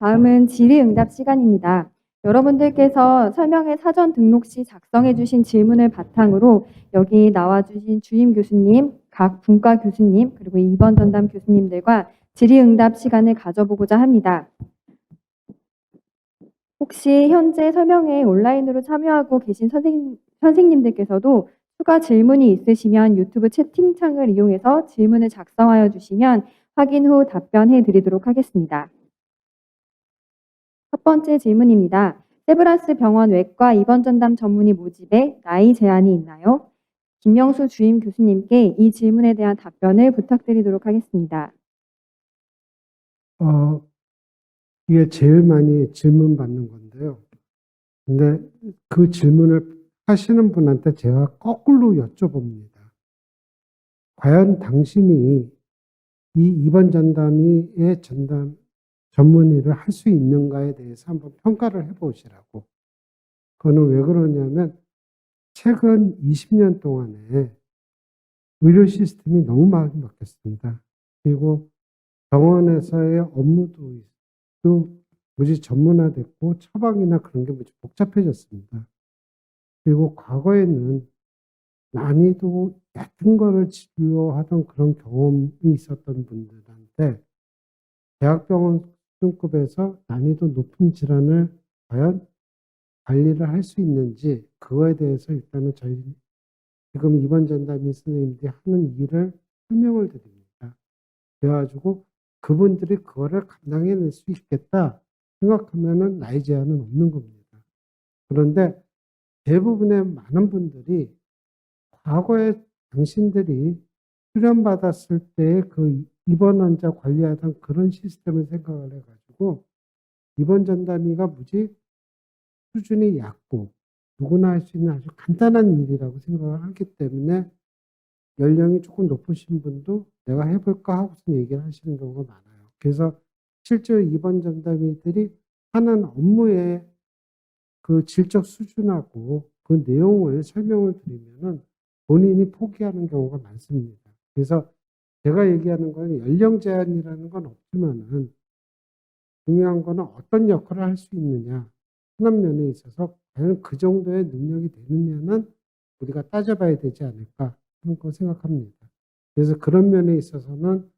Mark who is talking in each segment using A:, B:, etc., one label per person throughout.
A: 다음은 질의응답 시간입니다. 여러분들께서 설명회 사전 등록 시 작성해 주신 질문을 바탕으로 여기 나와 주신 주임 교수님, 각 분과 교수님, 그리고 2번 전담 교수님들과 질의응답 시간을 가져보고자 합니다. 혹시 현재 설명회에 온라인으로 참여하고 계신 선생님들께서도 추가 질문이 있으시면 유튜브 채팅창을 이용해서 질문을 작성하여 주시면 확인 후 답변해 드리도록 하겠습니다. 첫 번째 질문입니다. 세브란스 병원 외과 입원 전담 전문의 모집에 나이 제한이 있나요? 김명수 주임 교수님께 이 질문에 대한 답변을 부탁드리도록 하겠습니다.
B: 이게 제일 많이 질문 받는 건데요. 근데 그 질문을 하시는 분한테 제가 거꾸로 여쭤봅니다. 과연 당신이 이 입원 전담의의 전문의를 할 수 있는가에 대해서 한번 평가를 해보시라고. 그거는 왜 그러냐면 최근 20년 동안에 의료 시스템이 너무 많이 바뀌었습니다. 그리고 병원에서의 업무도 무지 전문화됐고 처방이나 그런 게 무지 복잡해졌습니다. 그리고 과거에는 난이도 얕은 거를 진료하던 그런 경험이 있었던 분들한테 대학병원 수준급에서 난이도 높은 질환을 과연 관리를 할 수 있는지 그거에 대해서 일단은 저희 지금 입원 전담의 선생님들이 하는 일을 설명을 드립니다. 그래가지고 그분들이 그거를 감당해낼 수 있겠다 생각하면은 나이 제한은 없는 겁니다. 그런데 대부분의 많은 분들이 과거에 당신들이 수련받았을 때 그 입원 환자 관리하던 그런 시스템을 생각을 해가지고 입원 전담의가 무지 수준이 얕고 누구나 할 수 있는 아주 간단한 일이라고 생각을 하기 때문에 연령이 조금 높으신 분도 내가 해볼까 하고서 얘기를 하시는 경우가 많아요. 그래서 실제로 입원 전담의들이 하는 업무의 그 질적 수준하고 그 내용을 설명을 드리면은 본인이 포기하는 경우가 많습니다. 그래서 제가 얘기하는 건 연령 제한이라는 건 없지만은 중요한 거는 어떤 역할을 할 수 있느냐 하는 면에 있어서 과연 그 정도의 능력이 되느냐는 우리가 따져봐야 되지 않을까 하는 거 생각합니다. 그래서 그런 면에 있어서는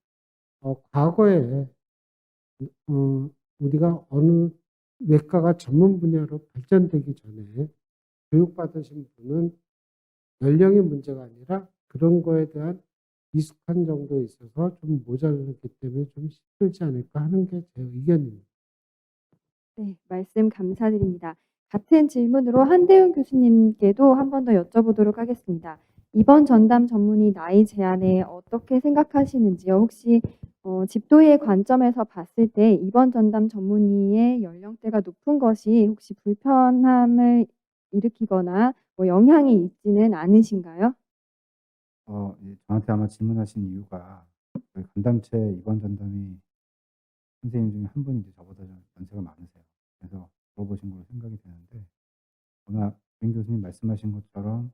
B: 과거에 우리가 어느 외과가 전문 분야로 발전되기 전에 교육받으신 분은 연령의 문제가 아니라 그런 거에 대한 익숙한 정도에 있어서 좀 모자랐기 때문에 좀 힘들지 않을까 하는 게 제 의견입니다.
A: 네, 말씀 감사드립니다. 같은 질문으로 한대훈 교수님께도 한 번 더 여쭤보도록 하겠습니다. 입원 전담 전문의 나이 제한에 어떻게 생각하시는지요? 혹시 집도의 관점에서 봤을 때 입원 전담 전문의의 연령대가 높은 것이 혹시 불편함을 일으키거나 뭐 영향이 있지는 않으신가요?
C: 저한테 아마 질문하신 이유가 저희 간담체 입원 전담이 선생님 중에 한 분이 이제 저보다 좀 연세가 많으세요. 그래서 물어보신 걸로 생각이 되는데, 워낙 주임 교수님 말씀하신 것처럼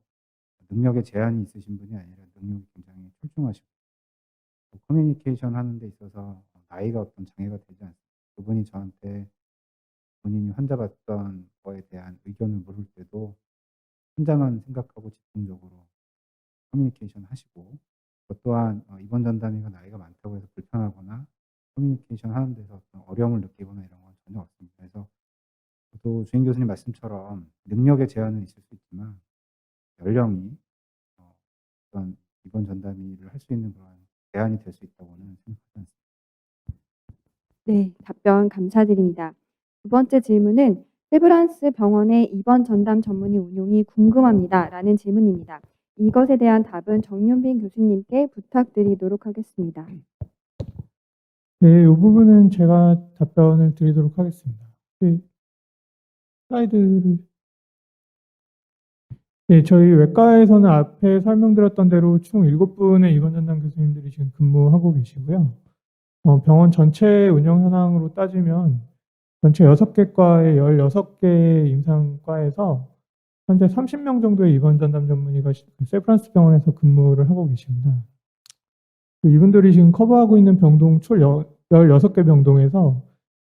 C: 능력에 제한이 있으신 분이 아니라 능력이 굉장히 출중하시고 또 커뮤니케이션 하는 데 있어서 나이가 어떤 장애가 되지 않습니다. 그분이 저한테 본인이 환자 봤던 거에 대한 의견을 물을 때도 환자만 생각하고 집중적으로 커뮤니케이션 하시고, 저 또한 입원 전담의가 나이가 많다고 해서 불편하거나 커뮤니케이션 하는 데서 어떤 어려움을 느끼거나 이런 건 전혀 없습니다. 그래서 저도 주임 교수님 말씀처럼 능력의 제한은 있을 수 있지만 연령이 어떤 입원 전담의를 할 수 있는 그런 제한이 될 수 있다고는 생각하지 않습니다.
A: 네, 답변 감사드립니다. 두 번째 질문은 세브란스 병원의 입원 전담 전문의 운용이 궁금합니다. 라는 질문입니다. 이것에 대한 답은 정윤빈 교수님께 부탁드리도록 하겠습니다.
D: 네, 이 부분은 제가 답변을 드리도록 하겠습니다. 슬라이드를. 네, 저희 외과에서는 앞에 설명드렸던 대로 총 7분의 입원 전담 교수님들이 지금 근무하고 계시고요. 병원 전체 운영 현황으로 따지면 전체 6개 과의 16개 임상과에서 현재 30명 정도의 입원 전담 전문의가 세브란스 병원에서 근무를 하고 계십니다. 이분들이 지금 커버하고 있는 병동 총 16개 병동에서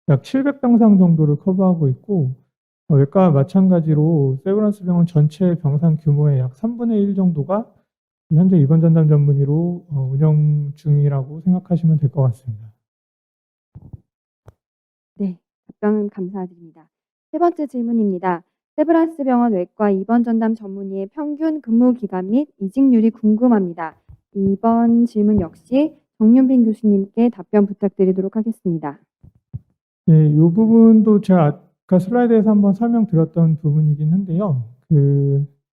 D: 약 700병상 정도를 커버하고 있고 외과와 마찬가지로 세브란스 병원 전체 병상 규모의 약 3분의 1 정도가 현재 입원 전담 전문의로 운영 중이라고 생각하시면 될 것 같습니다.
A: 네, 답변 감사드립니다. 세 번째 질문입니다. 세브란스 병원 외과 입원 전담 전문의의 평균 근무 기간 및 이직률이 궁금합니다. 이번 질문 역시 정윤빈 교수님께 답변 부탁드리도록 하겠습니다.
D: 네, 이 부분도 제가 아까 슬라이드에서 한번 설명드렸던 부분이긴 한데요.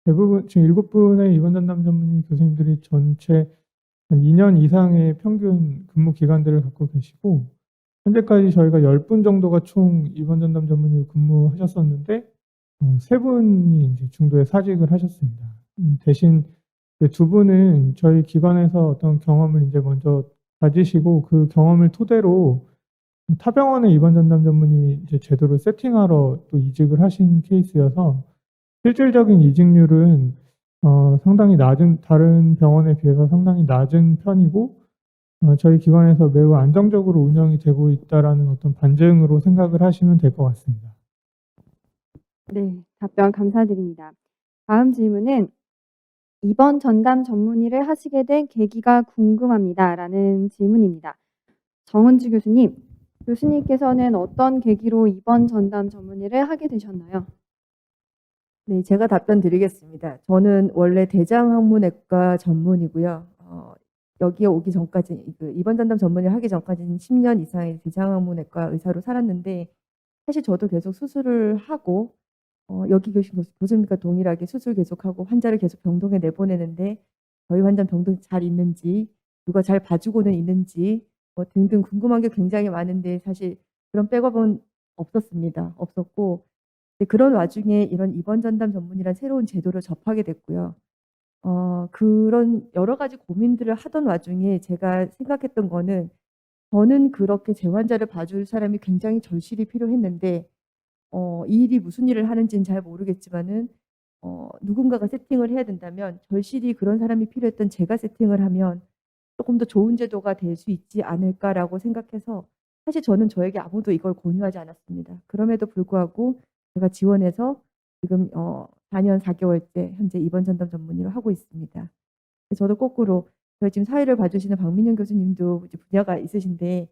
D: 대부분 지금 7분의 입원 전담 전문의 교수님들이 전체 한 2년 이상의 평균 근무 기간들을 갖고 계시고 현재까지 저희가 10분 정도가 총 입원 전담 전문의로 근무하셨었는데 3분이 이제 중도에 사직을 하셨습니다. 대신 이제 2분은 저희 기관에서 어떤 경험을 이제 먼저 가지시고 그 경험을 토대로 타 병원의 입원 전담 전문의 이제 제도를 세팅하러 또 이직을 하신 케이스여서 실질적인 이직률은 상당히 낮은, 다른 병원에 비해서 상당히 낮은 편이고 저희 기관에서 매우 안정적으로 운영이 되고 있다라는 어떤 반증으로 생각을 하시면 될 것 같습니다.
A: 네, 답변 감사드립니다. 다음 질문은 입원 전담 전문의를 하시게 된 계기가 궁금합니다. 라는 질문입니다. 정은주 교수님, 교수님께서는 어떤 계기로 입원 전담 전문의를 하게 되셨나요?
E: 네, 제가 답변 드리겠습니다. 저는 원래 대장학문외과 전문이고요. 여기에 오기 전까지, 입원 전담 전문의를 하기 전까지는 10년 이상의 대장학문외과 의사로 살았는데, 사실 저도 계속 수술을 하고, 여기 계신 교수님과 동일하게 수술 계속하고 환자를 계속 병동에 내보내는데, 저희 환자 병동에 잘 있는지, 누가 잘 봐주고는 있는지, 등등 궁금한 게 굉장히 많은데, 사실 그런 백업은 없었고, 그런 와중에 이런 입원 전담 전문이란 새로운 제도를 접하게 됐고요. 그런 여러 가지 고민들을 하던 와중에 제가 생각했던 거는 저는 그렇게 제 환자를 봐줄 사람이 굉장히 절실히 필요했는데 이 일이 무슨 일을 하는지는 잘 모르겠지만은 누군가가 세팅을 해야 된다면 절실히 그런 사람이 필요했던 제가 세팅을 하면 조금 더 좋은 제도가 될 수 있지 않을까라고 생각해서 사실 저는 저에게 아무도 이걸 권유하지 않았습니다. 그럼에도 불구하고 제가 지원해서 지금 4년 4개월째 현재 입원 전담 전문의로 하고 있습니다. 저도 거꾸로 저희 지금 사회를 봐주시는 박민영 교수님도 이제 분야가 있으신데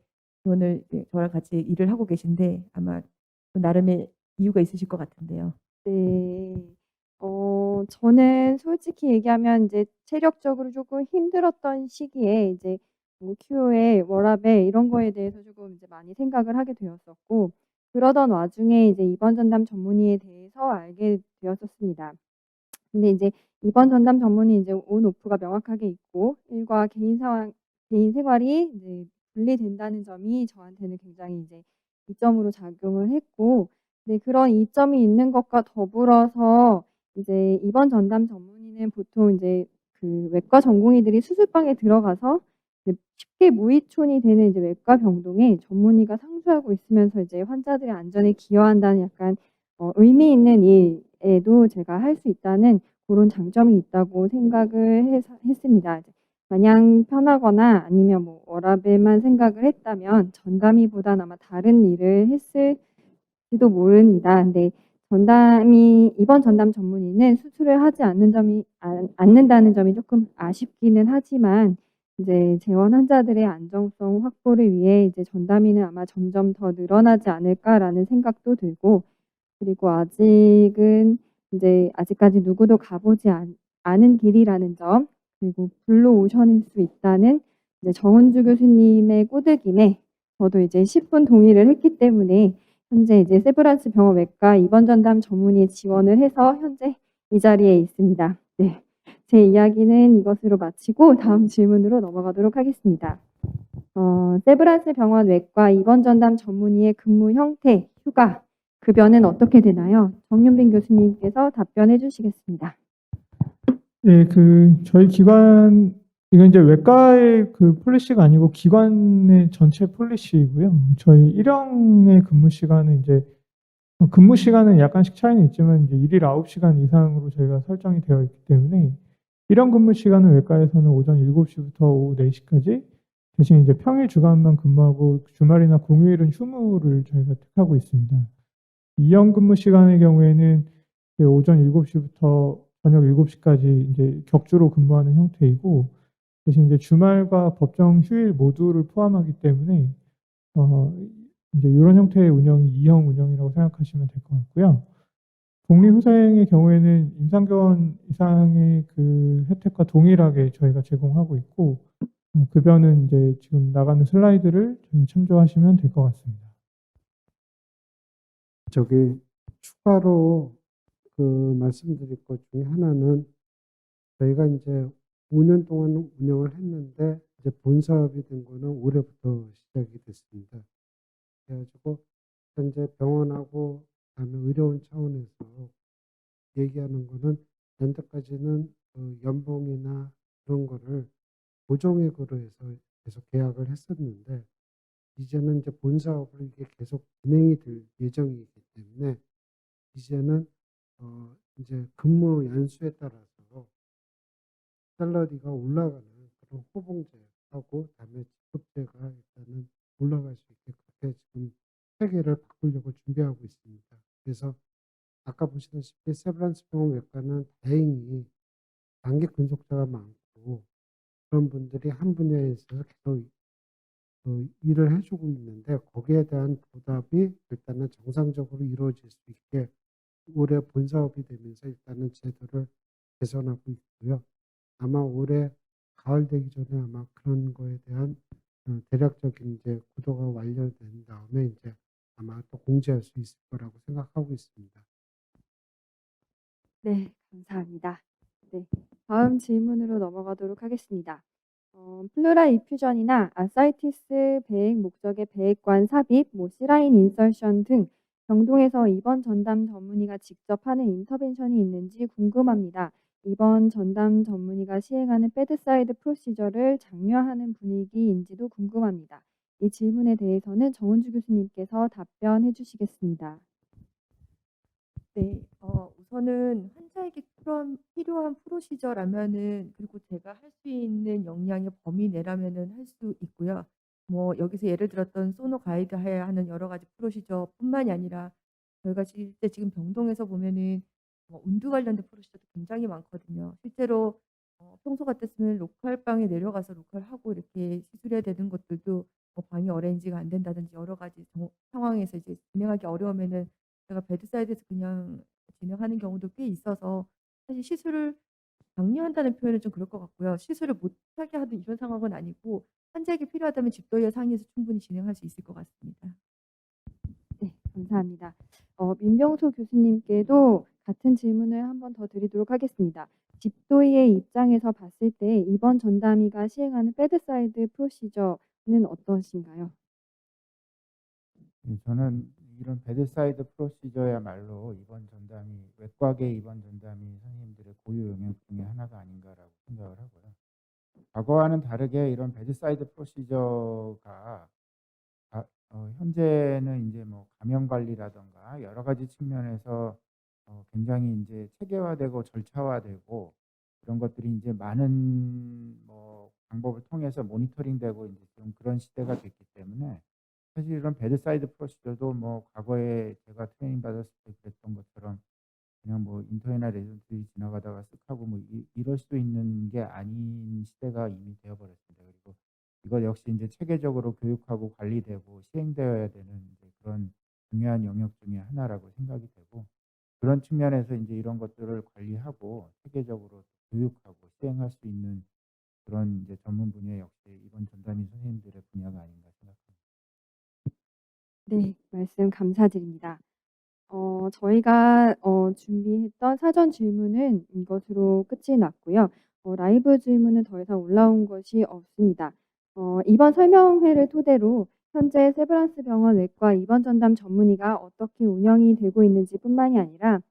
E: 오늘 저랑 같이 일을 하고 계신데 아마 나름의 이유가 있으실 것 같은데요.
A: 네. 저는 솔직히 얘기하면 이제 체력적으로 조금 힘들었던 시기에 이제 뭐 QA, 워라밸 이런 거에 대해서 조금 이제 많이 생각을 하게 되었었고 그러던 와중에 이제 입원 전담 전문의에 대해서 알게 되었었습니다. 근데 이제 입원 전담 전문의 이제 온 오프가 명확하게 있고 일과 개인 생활이 이제 분리된다는 점이 저한테는 굉장히 이제 이점으로 작용을 했고 네, 그런 이점이 있는 것과 더불어서 이제 입원 전담 전문의는 보통 이제 그 외과 전공의들이 수술방에 들어가서 이제 쉽게 무의촌이 되는 이제 외과 병동에 전문의가 상주하고 있으면서 이제 환자들의 안전에 기여한다는 약간 의미 있는 일에도 제가 할 수 있다는 그런 장점이 있다고 생각을 했습니다. 마냥 편하거나 아니면 뭐 워라밸만 생각을 했다면 전담의보다는 아마 다른 일을 했을지도 모릅니다. 근데 입원 전담 전문의는 수술을 하지 않는다는 점이 조금 아쉽기는 하지만 이제 재원 환자들의 안정성 확보를 위해 이제 전담의는 아마 점점 더 늘어나지 않을까라는 생각도 들고 그리고 아직까지 누구도 가보지 않은 길이라는 점 그리고 블루 오션일 수 있다는 이제 정은주 교수님의 꼬드김에 저도 이제 10분 동의를 했기 때문에 현재 이제 세브란스 병원 외과 입원 전담 전문의에 지원을 해서 현재 이 자리에 있습니다. 네, 제 이야기는 이것으로 마치고 다음 질문으로 넘어가도록 하겠습니다. 세브란스 병원 외과 입원 전담 전문의의 근무 형태, 휴가, 급여는 어떻게 되나요? 정윤빈 교수님께서 답변해 주시겠습니다.
D: 예, 저희 기관, 이건 이제 외과의 그 폴리시가 아니고 기관의 전체 폴리시이고요. 저희 일형의 근무 시간은 근무 시간은 약간씩 차이는 있지만 이제 일일 9시간 이상으로 저희가 설정이 되어 있기 때문에 일형 근무 시간은 외과에서는 오전 7시부터 오후 4시까지, 대신 이제 평일 주간만 근무하고 주말이나 공휴일은 휴무를 저희가 택하고 있습니다. 2형 근무 시간의 경우에는 이제 오전 7시부터 저녁 7시까지 이제 격주로 근무하는 형태이고, 대신 이제 주말과 법정 휴일 모두를 포함하기 때문에 이제 이런 형태의 운영이 2형 운영이라고 생각하시면 될 것 같고요. 복리후생의 경우에는 임상교원 이상의 그 혜택과 동일하게 저희가 제공하고 있고, 급여는 이제 지금 나가는 슬라이드를 좀 참조하시면 될 것 같습니다.
B: 저기 추가로 그 말씀드릴 것 중에 하나는 저희가 이제 5년 동안 운영을 했는데 이제 본사업이 된 거는 올해부터 시작이 됐습니다. 그래가지고 현재 병원하고 그다음에 의료원 차원에서 얘기하는 거는 현재까지는 그 연봉이나 그런 거를 고정액으로 해서 계속 계약을 했었는데 이제는 이제 본사업으로 이게 계속 진행이 될 예정이기 때문에 이제는 이제 근무 연수에 따라서 샐러리가 올라가는 그런 호봉제하고 그다음에 직급제가 일단은 올라갈 수 있게 그렇게 지금 체계를 바꾸려고 준비하고 있습니다. 그래서 아까 보시다시피 세브란스 병원 외과는 다행히 단기 근속자가 많고 그런 분들이 한 분야에 있어서 계속 일을 해주고 있는데 거기에 대한 보답이 일단은 정상적으로 이루어질 수 있게 올해 본사업이 되면서 일단은 제도를 개선하고 있고요. 아마 올해 가을 되기 전에 아마 그런 거에 대한 대략적인 이제 구도가 완료된 다음에 이제 아마 또 공지할 수 있을 거라고 생각하고 있습니다.
A: 네, 감사합니다. 네, 다음 질문으로 넘어가도록 하겠습니다. 플루랄 이퓨전이나 아사이티스 배액 목적의 배액관 삽입, C라인 인설션 등 병동에서 입원 전담 전문의가 직접 하는 인터벤션이 있는지 궁금합니다. 입원 전담 전문의가 시행하는 베드사이드 프로시저를 장려하는 분위기인지도 궁금합니다. 이 질문에 대해서는 정은주 교수님께서 답변해 주시겠습니다.
E: 네, 우선은 환자에게 필요한 프로시저라면은 그리고 제가 할 수 있는 역량의 범위 내라면은 할 수 있고요. 뭐 여기서 예를 들었던 소노 가이드 하에 하는 여러 가지 프로시저뿐만이 아니라 저희가 실제 지금 병동에서 보면은 운두 관련된 프로시저도 굉장히 많거든요. 실제로 평소 같았으면 로컬 방에 내려가서 로컬하고 이렇게 시술해야 되는 것들도 방이 어레인지가 안 된다든지 여러 가지 상황에서 이제 진행하기 어려우면은 제가 베드사이드에서 그냥 진행하는 경우도 꽤 있어서 사실 시술을 장려한다는 표현은 좀 그럴 것 같고요. 시술을 못하게 하는 이런 상황은 아니고 환자에게 필요하다면 집도의와 상의해서 충분히 진행할 수 있을 것 같습니다.
A: 네, 감사합니다. 민병소 교수님께도 같은 질문을 한 번 더 드리도록 하겠습니다. 집도의의 입장에서 봤을 때 입원 전담의가 시행하는 베드사이드 프로시저는 어떠신가요?
C: 예, 저는 이런 베드사이드 프로시저야말로 입원 전담이 외과계 입원 전담이 선생님들의 고유 영역 중에 하나가 아닌가라고 생각을 하고요. 과거와는 다르게 이런 베드사이드 프로시저가 현재는 이제 뭐 감염 관리라든가 여러 가지 측면에서 굉장히 이제 체계화되고 절차화되고 이런 것들이 이제 많은 뭐 방법을 통해서 모니터링되고 이제 좀 그런 시대가 됐기 때문에 사실 이런 베드사이드 프로시저도 뭐 과거에 제가 트레이닝 받았을 때 그랬던 것처럼 그냥 뭐 인터넷이나 레전들이 지나가다가 쓱 하고 뭐 이럴 수도 있는 게 아닌 시대가 이미 되어버렸습니다. 그리고 이거 역시 이제 체계적으로 교육하고 관리되고 시행되어야 되는 이제 그런 중요한 영역 중에 하나라고 생각이 되고 그런 측면에서 이제 이런 것들을 관리하고 체계적으로 교육하고 시행할 수 있는 그런 이제 전문 분야 역시 이번 전담의 선생님들의 분야가 아닌가 생각합니다.
A: 네, 말씀 감사드립니다. 저희가 준비했던 사전 질문은 이것으로 끝이 났고요. 라이브 질문은 더 이상 올라온 것이 없습니다. 이번 설명회를 토대로 현재 세브란스 병원 외과 입원 전담 전문의가 어떻게 운영이 되고 있는지뿐만이 아니라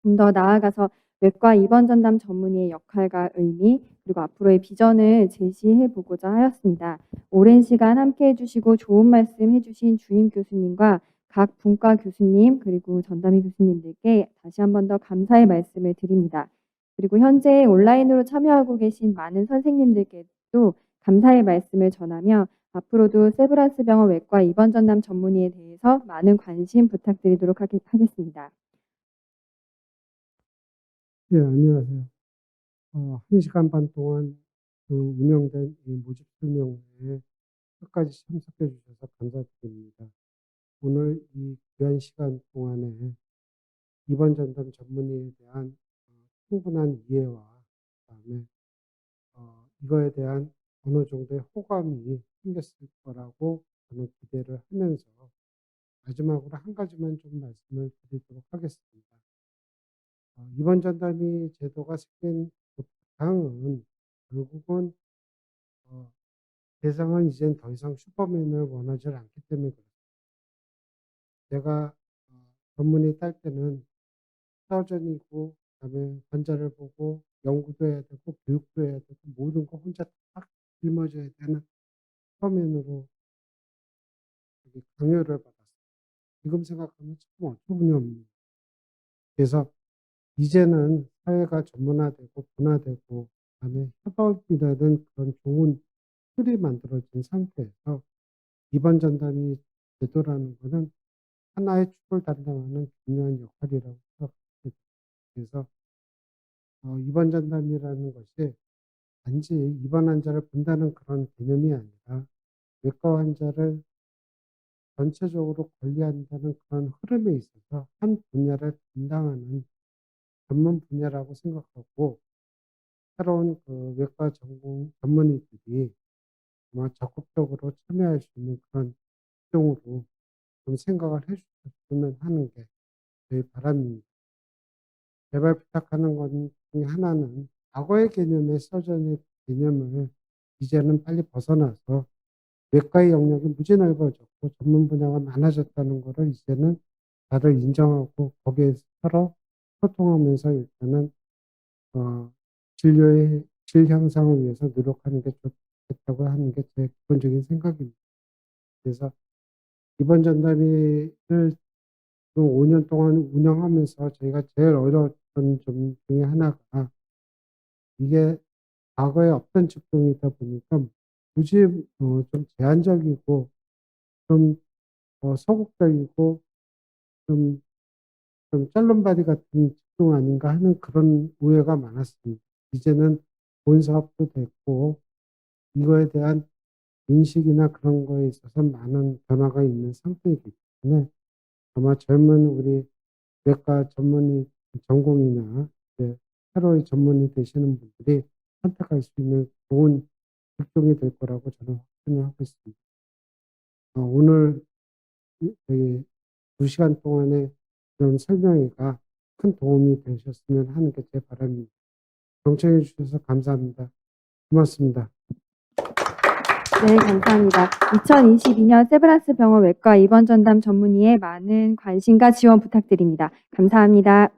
A: 좀 더 나아가서 외과 입원 전담 전문의의 역할과 의미 그리고 앞으로의 비전을 제시해 보고자 하였습니다. 오랜 시간 함께 해주시고 좋은 말씀 해주신 주임 교수님과 각 분과 교수님 그리고 전담의 교수님들께 다시 한 번 더 감사의 말씀을 드립니다. 그리고 현재 온라인으로 참여하고 계신 많은 선생님들께도 감사의 말씀을 전하며 앞으로도 세브란스 병원 외과 입원 전담 전문의에 대해서 많은 관심 부탁드리도록 하겠습니다.
B: 네, 안녕하세요. 1시간 반 동안 운영된 이 모집 설명회에 끝까지 참석해 주셔서 감사드립니다. 오늘 이 귀한 시간 동안에 입원 전담 전문의에 대한 충분한 이해와 그다음에 이거에 대한 어느 정도의 호감이 생겼을 거라고 저는 기대를 하면서 마지막으로 한 가지만 좀 말씀을 드리도록 하겠습니다. 입원 전담의 제도가 생긴 그 바탕은 결국은 대상은 이젠 더 이상 슈퍼맨을 원하지 않기 때문에 그렇습니다. 제가 전문의 딸 때는 서전이고 그다음에 환자를 보고 연구도 해야 되고 교육도 해야 되고 모든 거 혼자 딱 짊어져야 되는 슈퍼맨으로 강요를 받았어요. 지금 생각하면 참 어처구니없는. 그래서 이제는 사회가 전문화되고 분화되고 그다음에 협업이라든 그런 좋은 틀이 만들어진 상태에서 입원 전담이 제도라는 것은 하나의 축을 담당하는 중요한 역할이라고 생각합니다. 그래서 입원 전담이라는 것이 단지 입원 환자를 본다는 그런 개념이 아니라 외과 환자를 전체적으로 관리한다는 그런 흐름에 있어서 한 분야를 담당하는 전문 분야라고 생각하고 새로운 그 외과 전문의들이 아마 적극적으로 참여할 수 있는 그런 직종으로 좀 생각을 해주셨으면 하는 게 저희 바람입니다. 제발 부탁하는 것 중에 하나는 과거의 개념의 서전의 개념을 이제는 빨리 벗어나서 외과의 영역이 무지 넓어졌고 전문 분야가 많아졌다는 것을 이제는 다들 인정하고 거기에 서로 소통하면서 일단은 진료의 질 향상을 위해서 노력하는 게 좋겠다고 하는 게 제 기본적인 생각입니다. 그래서 입원 전담의를 5년 동안 운영하면서 저희가 제일 어려웠던 점 중에 하나가 이게 과거에 없던 직종이다 보니까 굳이 좀 제한적이고 좀 소극적이고 좀 짤론바디 같은 직종 아닌가 하는 그런 오해가 많았습니다. 이제는 본 사업도 됐고 이거에 대한 인식이나 그런 거에 있어서 많은 변화가 있는 상태이기 때문에 아마 젊은 우리 외과 전문의 전공이나 이제 새로이 전문의 되시는 분들이 선택할 수 있는 좋은 직종이 될 거라고 저는 확신을 하고 있습니다. 오늘 저희 2시간 동안의 그런 설명회가 큰 도움이 되셨으면 하는 게 제 바람입니다. 경청해 주셔서 감사합니다. 고맙습니다.
A: 네, 감사합니다. 2022년 세브란스 병원 외과 입원 전담 전문의의 많은 관심과 지원 부탁드립니다. 감사합니다.